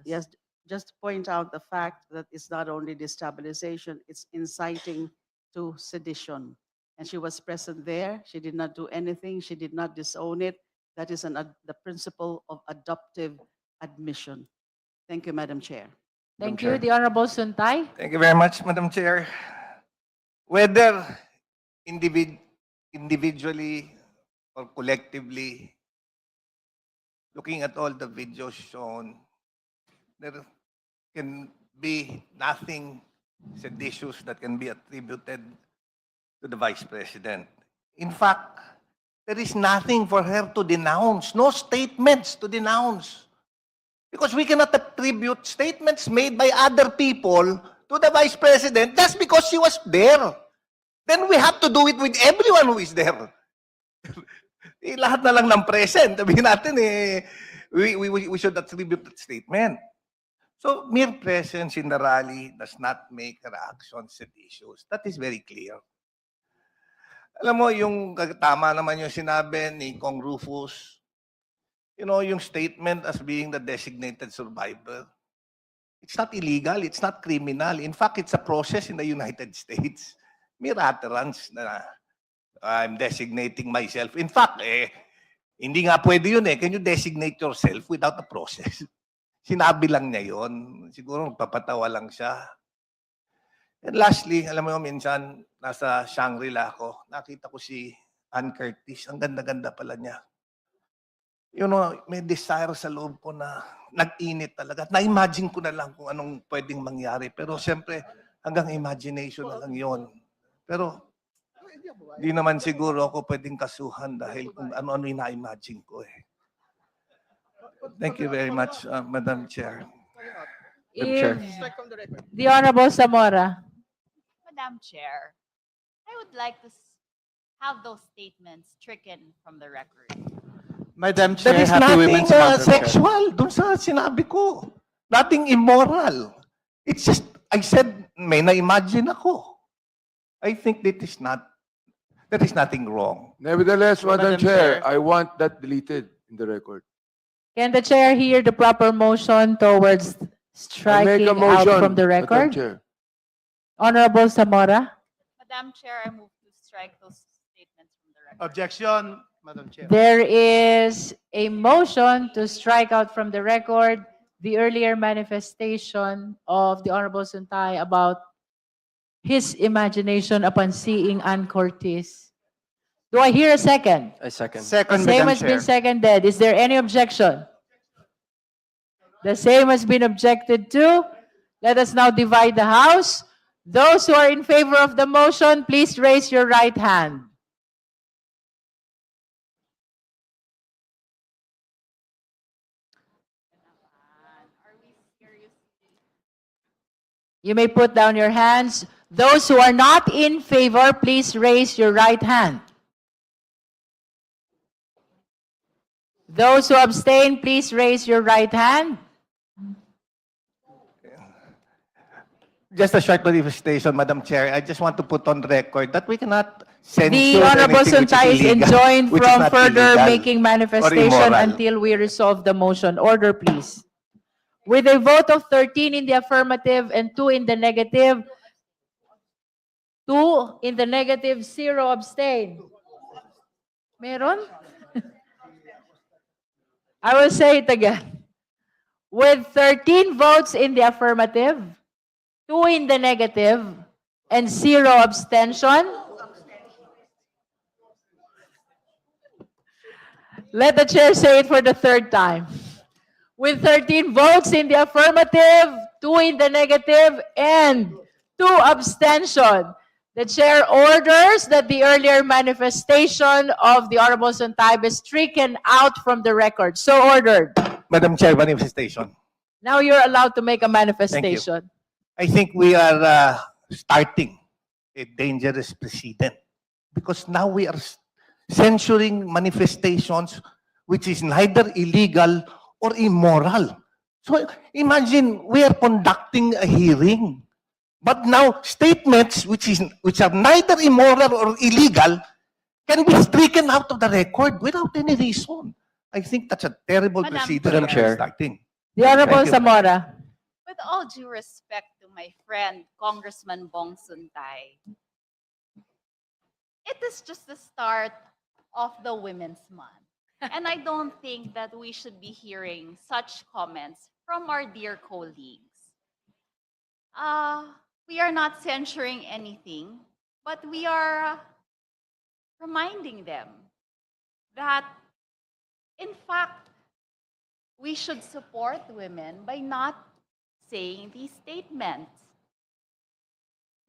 Yes, just to point out the fact that it's not only destabilization, it's inciting to sedition. And she was present there. She did not do anything. She did not disown it. That is the principle of adoptive admission. Thank you, Madam Chair. Thank Chair. you. The Honorable Suntay. Thank you very much, Madam Chair. Whether individually or collectively, looking at all the videos shown, there can be nothing seditious that can be attributed to the Vice President. In fact, there is nothing for her to denounce, no statements to denounce. Because we cannot attribute statements made by other people to the Vice President just because she was there. Then we have to do it with everyone who is there. Lahat na lang ng present. Sabihin natin, we should attribute that statement. So, mere presence in the rally does not make her actions seditious. That is very clear. Alam mo, yung tama naman yung sinabi ni Kong Rufus, yung statement as being the designated survivor, it's not illegal, it's not criminal. In fact, it's a process in the United States. Mere utterance na I'm designating myself. In fact, hindi nga pwede yun eh. Can you designate yourself without a process? Sinabi lang niya yun. Siguro magpapatawa lang siya. And lastly, alam mo minsan, nasa Shangri-La ako, nakita ko si Ann Curtis. Ang ganda-ganda pala niya. May desire sa loob ko na nag-init talaga. Na-imagine ko na lang kung anong pwedeng mangyari. Pero siyempre, hanggang imagination na lang yon. Pero, di naman siguro ako pwedeng kasuhan dahil kung ano-ano yung na-imagine ko eh. Thank you very much, Madam Chair. If the Honorable Zamora. Madam Chair, I would like to have those statements stricken from the record. Madam There Chair, is Happy nothing Women's Month. sexual dun sa sinabi ko. Nothing immoral. It's just, I said, may na-imagine ako. I think there is nothing wrong. Nevertheless, Madam Madam Chair, Chair. I want that deleted in the record. Can the chair hear the proper motion towards I make striking a out motion, from the Madam record? Chair. Honorable Zamora. Madam Chair, I move to strike those statements from the record. Objection, Madam Chair. There is a motion to strike out from the record the earlier manifestation of the Honorable Suntay about his imagination upon seeing Ann Curtis. Do I hear a second? A second. The Second, same Madam has Chair. been seconded. Is there any objection? The same has been objected to. Let us now divide the House. Those who are in favor of the motion, please raise your right hand. You may put down your hands. Those who are not in favor, please raise your right hand. Those who abstain, please raise your right hand. Just a short manifestation, Madam Chair. I just want to put on record that we cannot censure The Honorable anything which Suntay is illegal, enjoined which is from not further illegal making or manifestation immoral. until we resolve the motion. Order, please. With a vote of 13 in the affirmative and 2 in the negative, 2 in the negative, 0 abstain. Meron? I will say it again. With 13 votes in the affirmative, 2 in the negative, and 0 abstention, let the chair say it for the third time. With 13 votes in the affirmative, 2 in the negative, and 2 abstention, the chair orders that the earlier manifestation of the Honorable Suntay be stricken out from the record. So ordered. Madam Chair, manifestation. Now you're allowed to make a manifestation. I think we are starting a dangerous precedent because now we are censoring manifestations which is neither illegal or immoral. So imagine we are conducting a hearing, but now statements which are neither immoral or illegal can be stricken out of the record without any reason. I think that's a terrible Madam precedent Madam that Chair. we're starting. The Honorable you. Zamora. With all due respect to my friend, Congressman Bong Suntay, it is just the start of the Women's Month. And I don't think that we should be hearing such comments from our dear colleagues. We are not censuring anything, but we are reminding them that, in fact, we should support women by not saying these statements.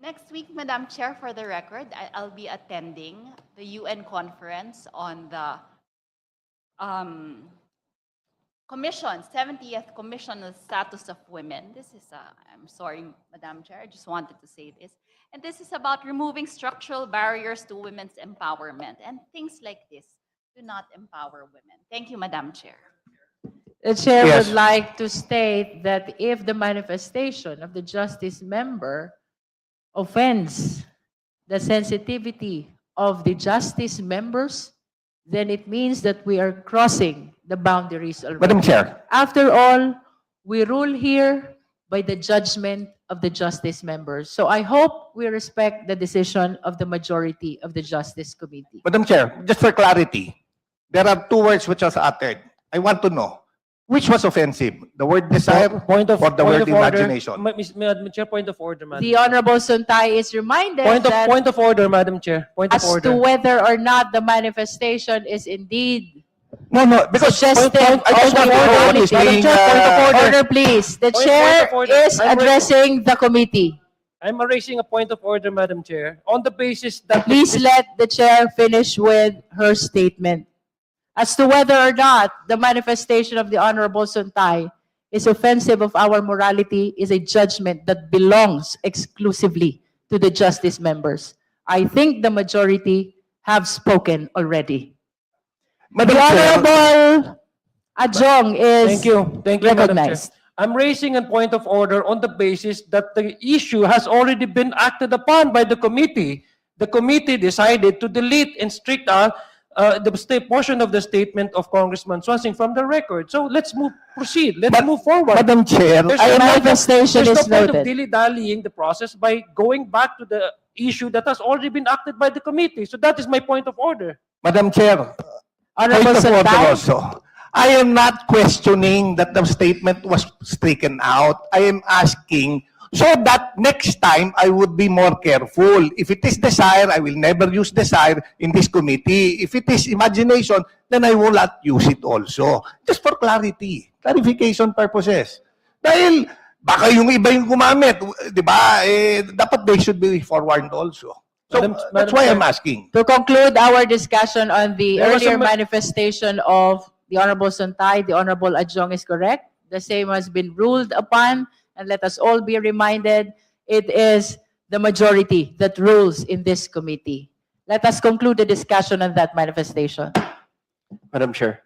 Next week, Madam Chair, for the record, I'll be attending the UN conference on the Commission, 70th Commission on the Status of Women. This is, I'm sorry, Madam Chair, I just wanted to say this. And this is about removing structural barriers to women's empowerment. And things like this do not empower women. Thank you, Madam Chair. The chair Yes. would like to state that if the manifestation of the justice member offends the sensitivity of the justice members, then it means that we are crossing the boundaries already. Madam Chair. After all, we rule here by the judgment of the justice members. So I hope we respect the decision of the majority of the Justice Committee. Madam Chair, just for clarity, there are two words which was uttered. I want to know, which was offensive? The word desire Point of or the point word of order. imagination? Madam Chair, point of order, Madam. The Honorable Suntay is reminded that Point of order, Madam Chair. Point of as to order. whether or not the manifestation is indeed No, because suggestive I just of want to know what is morality. being, Order, please. The Point chair of order. is I'm addressing the committee. I'm raising a point of order, Madam Chair, on the basis that Please let the chair finish with her statement. As to whether or not the manifestation of the Honorable Suntay is offensive of our morality is a judgment that belongs exclusively to the justice members. I think the majority have spoken already. Madam The Chair, Honorable Adjong is Thank you, Madam Chair. recognized. I'm raising a point of order on the basis that the issue has already been acted upon by the committee. The committee decided to delete and strike out the portion of the statement of Congressman Swansing from the record. So let's proceed. Let's move forward. Madam Chair, There's I no am not Manifestation There's no is point of noted. dilly-dallying the process by going back to the issue that has already been acted by the committee. So that is my point of order. Madam Chair, Honorable point of order Suntay. also. I am not questioning that the statement was stricken out. I am asking so that next time I would be more careful. If it is desire, I will never use desire in this committee. If it is imagination, then I will not use it also. Just for clarity, clarification purposes. Dahil baka yung iba yung gumamit, di ba? Dapat they should be forewarned also. So Madam that's why Chair. I'm asking. To conclude our discussion on the There was earlier a manifestation of the Honorable Suntay, the Honorable Adjong is correct. The same has been ruled upon, and let us all be reminded, it is the majority that rules in this committee. Let us conclude the discussion on that manifestation. Madam Chair.